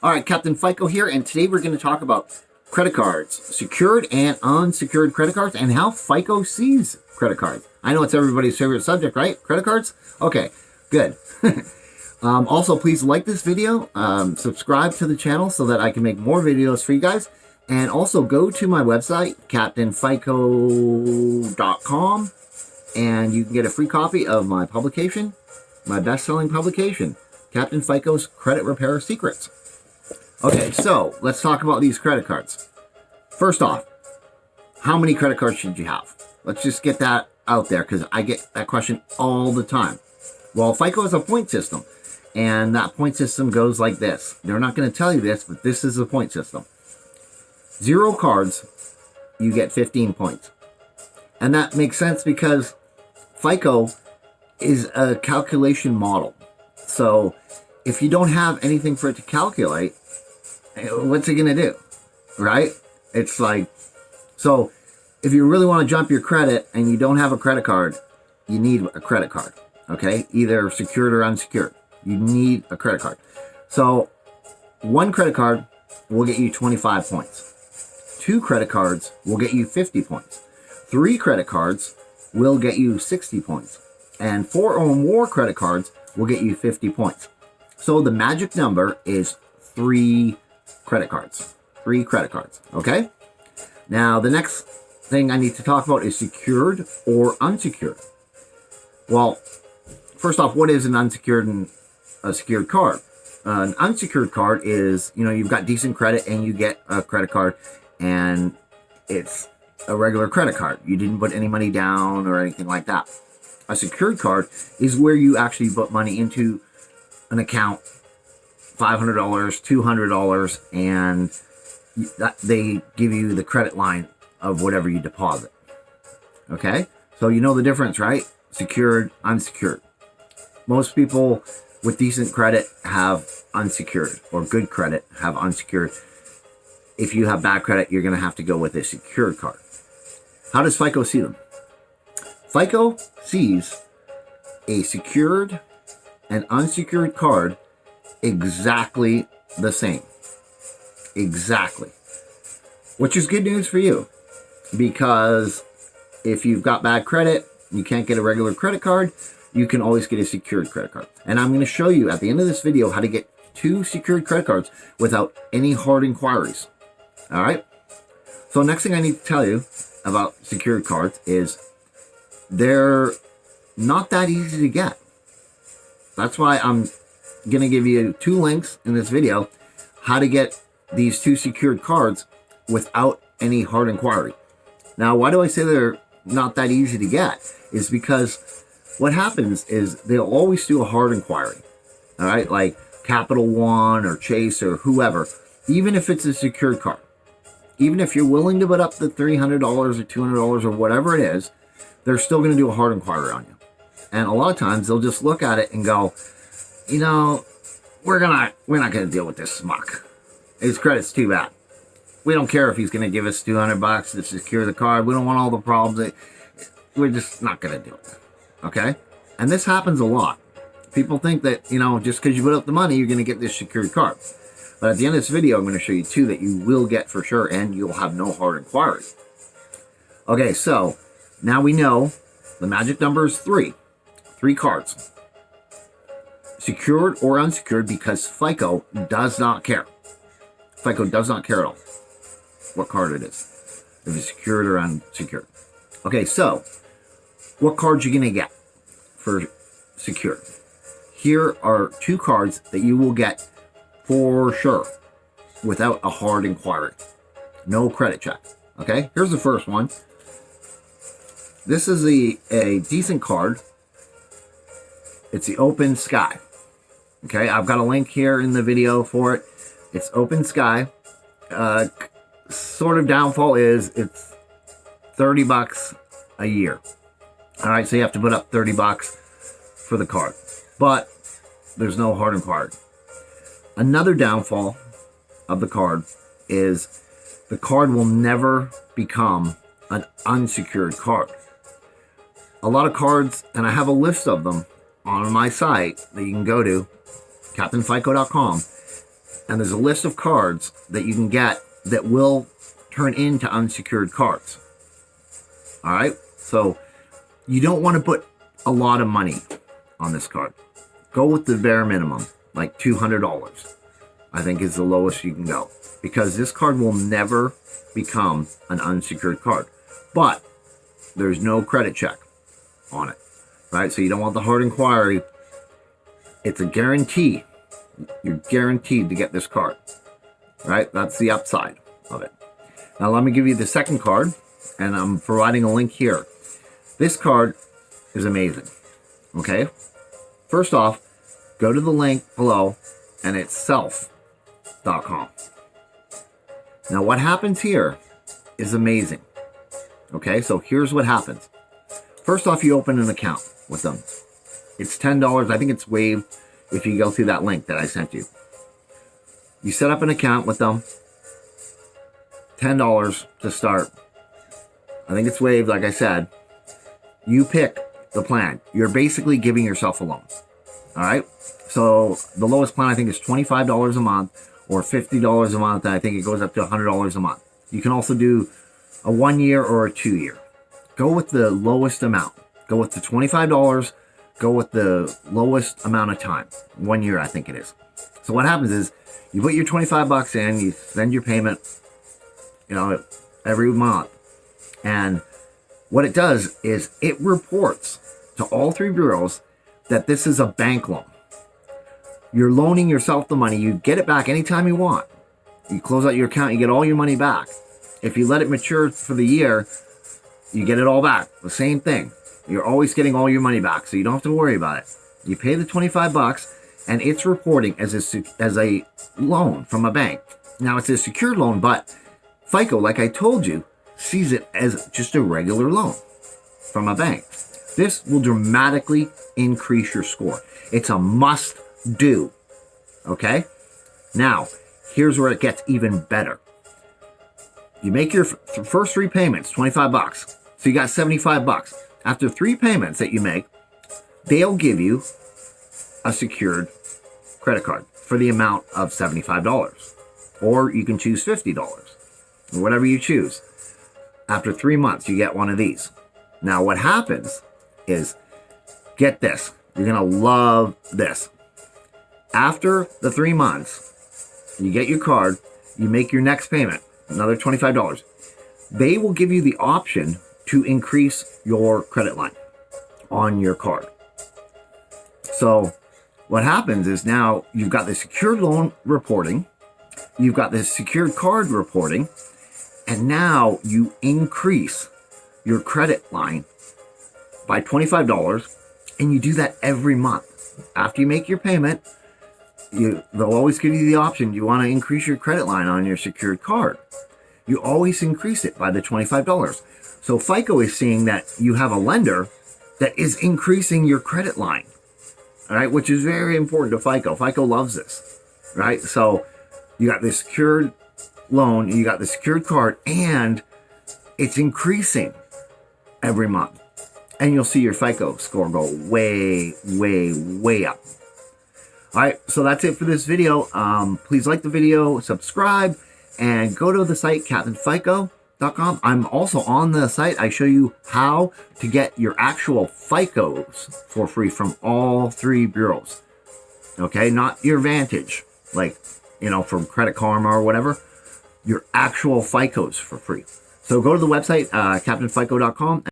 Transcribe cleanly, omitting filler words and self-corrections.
All right, Captain FICO here, and today we're going to talk about credit cards, secured and unsecured credit cards, and how FICO sees credit cards. I know it's everybody's favorite subject, right? Credit cards? Okay, good. Also, please like this video, subscribe to the channel so that I can make more videos for you guys, and also go to my website, captainfico.com, and you can get a free copy of my publication, my best-selling publication, Captain FICO's Credit Repair Secrets. Okay, so let's talk about these credit cards. First off, how many credit cards should you have? Let's just get that out there because I get that question all the time. Well, FICO has a point system, and that point system goes like this. They're not going to tell you this, but this is the point system. 0 cards, you get 15 points. And that makes sense because FICO is a calculation model. So if you don't have anything for it to calculate, what's it going to do, right? It's like, so if you really want to jump your credit and you don't have a credit card, you need a credit card, okay? Either secured or unsecured. You need a credit card. So 1 credit card will get you 25 points. 2 credit cards will get you 50 points. 3 credit cards will get you 60 points. And 4 or more credit cards will get you 50 points. So the magic number is 3 credit cards. 3 credit cards, okay? Now, the next thing I need to talk about is secured or unsecured. Well, first off, what is an unsecured and a secured card? An unsecured card is, you've got decent credit and you get a credit card and it's a regular credit card. You didn't put any money down or anything like that. A secured card is where you actually put money into an account, $500, $200, and they give you the credit line of whatever you deposit. Okay? So you know the difference, right? Secured, unsecured. Most people with decent credit have unsecured, or good credit have unsecured. If you have bad credit, you're going to have to go with a secured card. How does FICO see them? FICO sees a secured and unsecured card exactly the same. Exactly. Which is good news for you, because if you've got bad credit, you can't get a regular credit card, you can always get a secured credit card. And I'm going to show you at the end of this video how to get 2 secured credit cards without any hard inquiries. All right? So next thing I need to tell you about secured cards is they're not that easy to get. That's why I'm going to give you 2 links in this video how to get these 2 secured cards without any hard inquiry. Now, why do I say they're not that easy to get? Is because what happens is they'll always do a hard inquiry. All right, like Capital One or Chase or whoever, even if it's a secured card. Even if you're willing to put up the $300 or $200 or whatever it is, they're still going to do a hard inquiry on you. And a lot of times they'll just look at it and go, we're not going to deal with this smuck. His credit's too bad. We don't care if he's going to give us $200 to secure the card. We don't want all the problems. We're just not going to do it. Okay? And this happens a lot. People think that, just because you put up the money, you're going to get this secured card. But at the end of this video, I'm going to show you 2 that you will get for sure, and you'll have no hard inquiry. Okay, so now we know the magic number is 3. 3 cards. Secured or unsecured, because FICO does not care. FICO does not care at all what card it is, if it's secured or unsecured. Okay, so what cards are you going to get for secured? Here are 2 cards that you will get for sure without a hard inquiry. No credit check. Okay, here's the first one. This is a decent card. It's the Opensky. Okay, I've got a link here in the video for it. It's Opensky. Sort of downfall is it's $30 a year. All right, so you have to put up $30 for the card, but there's no hard inquiry. Another downfall of the card is the card will never become an unsecured card. A lot of cards, and I have a list of them on my site that you can go to, captainfico.com, And there's a list of cards that you can get that will turn into unsecured cards. All right? So you don't want to put a lot of money on this card. Go with the bare minimum, like $200, I think is the lowest you can go. Because this card will never become an unsecured card. But there's no credit check on it, right? So you don't want the hard inquiry. It's a guarantee. You're guaranteed to get this card, right? That's the upside of it. Now let me give you the second card, and I'm providing a link here. This card is amazing, okay? First off, go to the link below, and it's self.com. Now what happens here is amazing, okay? So here's what happens. First off, you open an account with them. It's $10. I think it's waived if you go through that link that I sent you. You set up an account with them. $10 to start. I think it's waived, like I said. You pick the plan. You're basically giving yourself a loan. All right? So the lowest plan, I think, is $25 a month or $50 a month. And I think it goes up to $100 a month. You can also do a 1 year or a 2 year. Go with the lowest amount. Go with the $25. Go with the lowest amount of time. 1 year, I think it is. So what happens is you put your $25 in, you send your payment, every month. And what it does is it reports to all three bureaus that this is a bank loan. You're loaning yourself the money. You get it back anytime you want. You close out your account, you get all your money back. If you let it mature for the year, you get it all back. The same thing. You're always getting all your money back, so you don't have to worry about it. You pay the $25, and it's reporting as a loan from a bank. Now, it's a secured loan, but FICO, like I told you, sees it as just a regular loan from a bank. This will dramatically increase your score. It's a must-do, okay? Now, here's where it gets even better. You make your first three payments, $25. So you got $75. After three payments that you make, they'll give you a secured credit card for the amount of $75. Or you can choose $50, or whatever you choose. After 3 months, you get one of these. Now, what happens is, get this. You're going to love this. After the 3 months, you get your card, you make your next payment, another $25. They will give you the option to increase your credit line on your card. So what happens is now you've got the secured loan reporting, you've got the secured card reporting, and now you increase your credit line by $25, and you do that every month. After you make your payment, they'll always give you the option, you want to increase your credit line on your secured card. You always increase it by the $25. So FICO is seeing that you have a lender that is increasing your credit line, all right, which is very important to FICO. FICO loves this, right? So you got the secured loan, you got the secured card, and it's increasing every month. And you'll see your FICO score go way, way, way up. All right, so that's it for this video. Please like the video, subscribe, and go to the site, CaptainFICO.com. I'm also on the site. I show you how to get your actual FICOs for free from all three bureaus. Okay, not your Vantage, like, from Credit Karma or whatever. Your actual FICOs for free. So go to the website, CaptainFICO.com.